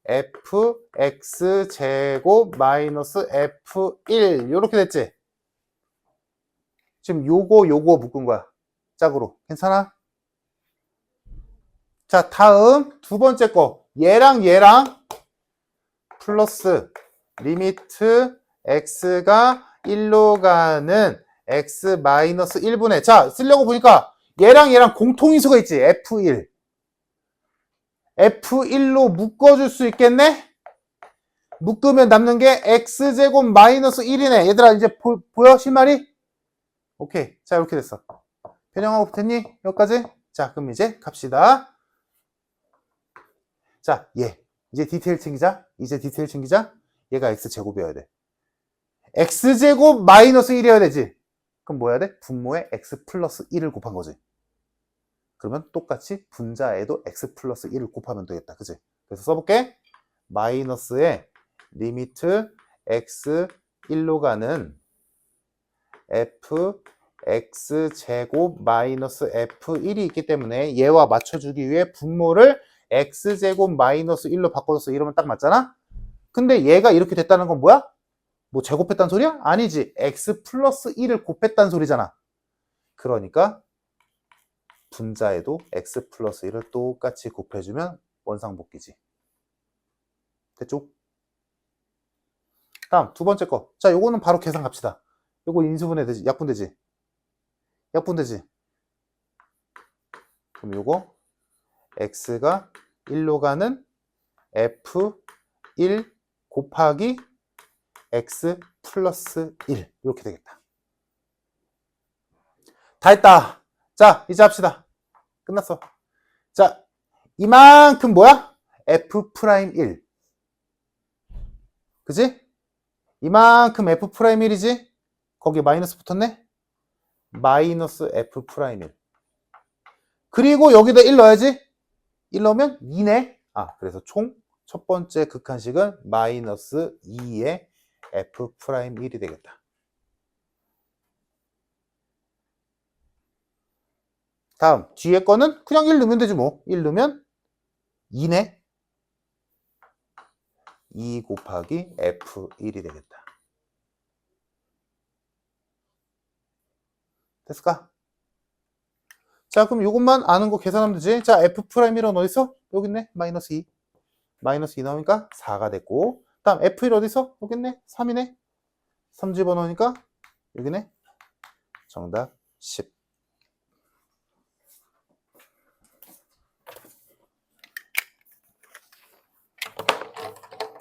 fx 제곱 마이너스 f1 요렇게 됐지? 지금 요거 묶은 거야 짝으로. 괜찮아? 자 다음 두 번째 거 얘랑 플러스 리미트 x가 1로 가는 x 마이너스 1분의 자 쓰려고 보니까 얘랑 공통인수가 있지. f1 f1로 묶어줄 수 있겠네. 묶으면 남는 게 x제곱 마이너스 1이네. 얘들아 이제 보여 실마리? 오케이 자 이렇게 됐어. 변형하고 됐니? 여기까지? 자 그럼 이제 갑시다. 자, 이제 디테일 챙기자. 얘가 x제곱이어야 돼. x제곱 마이너스 1이어야 되지. 그럼 뭐 해야 돼? 분모에 x 플러스 1을 곱한 거지. 그러면 똑같이 분자에도 x 플러스 1을 곱하면 되겠다. 그치? 그래서 써볼게. 마이너스에 리미트 x 1로 가는 f x제곱 마이너스 f1이 있기 때문에 얘와 맞춰주기 위해 분모를 x제곱 마이너스 1로 바꿔줬어. 이러면 딱 맞잖아? 근데 얘가 이렇게 됐다는 건 뭐야? 뭐 제곱했다는 소리야? 아니지. x 플러스 1을 곱했다는 소리잖아. 그러니까 분자에도 x 플러스 1을 똑같이 곱해주면 원상복귀지. 됐죠? 다음 두 번째 거. 자, 요거는 바로 계산 갑시다. 요거 인수분해 되지? 약분되지? 그럼 요거 x가 1로 가는 f1 곱하기 x 플러스 1 이렇게 되겠다. 다 했다. 자 이제 합시다. 끝났어. 자 이만큼 뭐야? f'1 그지? 이만큼 f'1이지? 거기에 마이너스 붙었네? 마이너스 f'1 그리고 여기다 1 넣어야지? 1 넣으면 2네. 아 그래서 총 첫 번째 극한식은 마이너스 2의 f'1이 되겠다. 다음 뒤에 거는 그냥 1 넣으면 되지 뭐. 1 넣으면 2네. 2 곱하기 f1이 되겠다. 됐을까? 자 그럼 이것만 아는 거 계산하면 되지. 자 f'1은 어딨어? 여기 있네. 마이너스 2. 마이너스 2 나오니까 4가 됐고 다음 f1 어딨어? 여기 있네. 3이네. 3 집어넣으니까 여기네. 정답 10.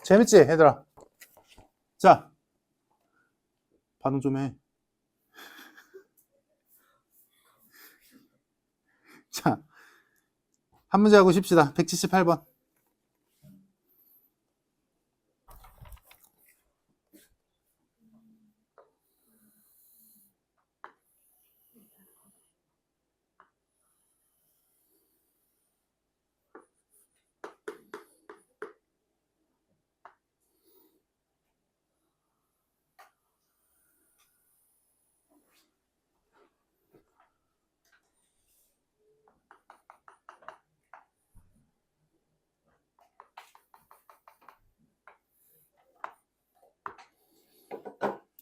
재밌지 얘들아? 자 반응 좀 해. 자 한 문제 하고 쉽시다. 178번.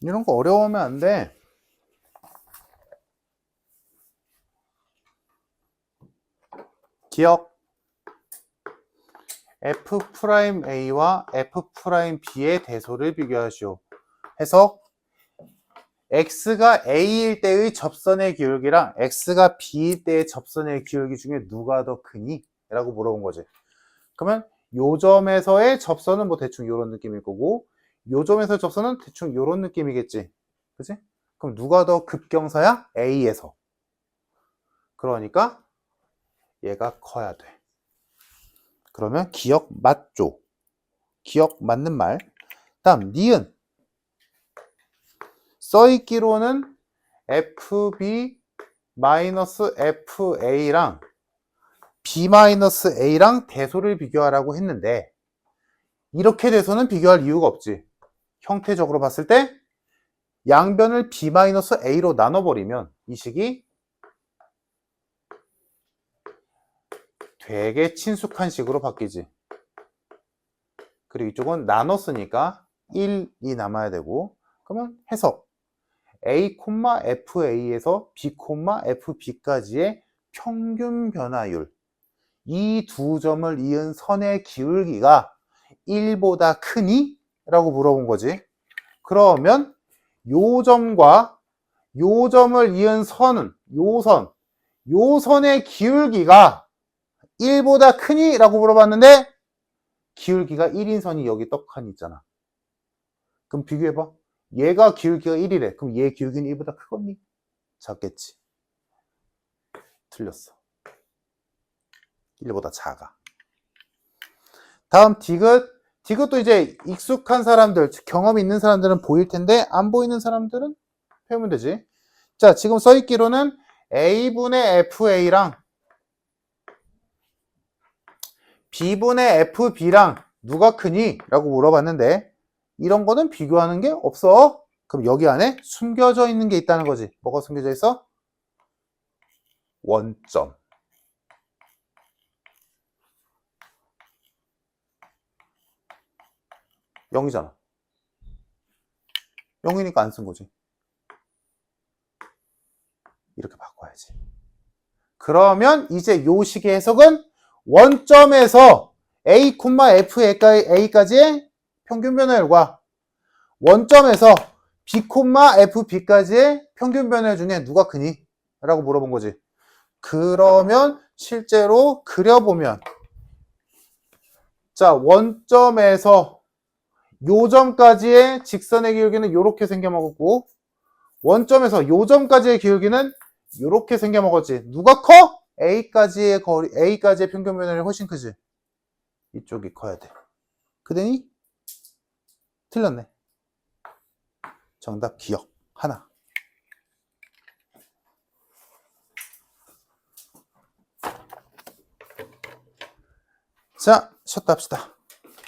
이런 거 어려워하면 안 돼. 기억. F'A와 F'B의 대소를 비교하시오. 해석. X가 A일 때의 접선의 기울기랑 X가 B일 때의 접선의 기울기 중에 누가 더 크니? 라고 물어본 거지. 그러면 요 점에서의 접선은 뭐 대충 요런 느낌일 거고, 요 점에서의 접선은 대충 요런 느낌이겠지. 그치? 그럼 누가 더 급경사야? A에서. 그러니까 얘가 커야 돼. 그러면 기억 맞죠? 기억 맞는 말. 다음 니은. 써있기로는 FB-FA랑 B-A랑 대소를 비교하라고 했는데 이렇게 대소는 비교할 이유가 없지. 형태적으로 봤을 때 양변을 B-A로 나눠버리면 이 식이 되게 친숙한 식으로 바뀌지. 그리고 이쪽은 나눴으니까 1이 남아야 되고, 그러면 해석. A,FA에서 B,FB까지의 평균 변화율, 이 두 점을 이은 선의 기울기가 1보다 크니? 라고 물어본 거지. 그러면 요 점과 요 점을 이은 선은 요 선의 기울기가 1보다 크니? 라고 물어봤는데 기울기가 1인 선이 여기 떡하니 있잖아. 그럼 비교해봐. 얘가 기울기가 1이래. 그럼 얘 기울기는 1보다 크겠니? 작겠지. 틀렸어. 1보다 작아. 다음 디귿. 디귿도 이제 익숙한 사람들, 경험 있는 사람들은 보일 텐데 안 보이는 사람들은 배우면 되지. 자, 지금 써있기로는 A분의 FA랑 B분의 FB랑 누가 크니? 라고 물어봤는데 이런 거는 비교하는 게 없어. 그럼 여기 안에 숨겨져 있는 게 있다는 거지. 뭐가 숨겨져 있어? 원점. 영이잖아. 0이니까 안 쓴 거지. 이렇게 바꿔야지. 그러면 이제 요 식의 해석은 원점에서 A, FA까지의 평균 변화율과 원점에서 B, FB까지의 평균 변화율 중에 누가 크니? 라고 물어본 거지. 그러면 실제로 그려보면 자, 원점에서 요 점까지의 직선의 기울기는 이렇게 생겨먹었고 원점에서 요 점까지의 기울기는 이렇게 생겨먹었지. 누가 커? A까지의 평균 변화율이 훨씬 크지. 이쪽이 커야 돼. 그러니 틀렸네. 정답 기억 하나. 자, 쉬었다 합시다.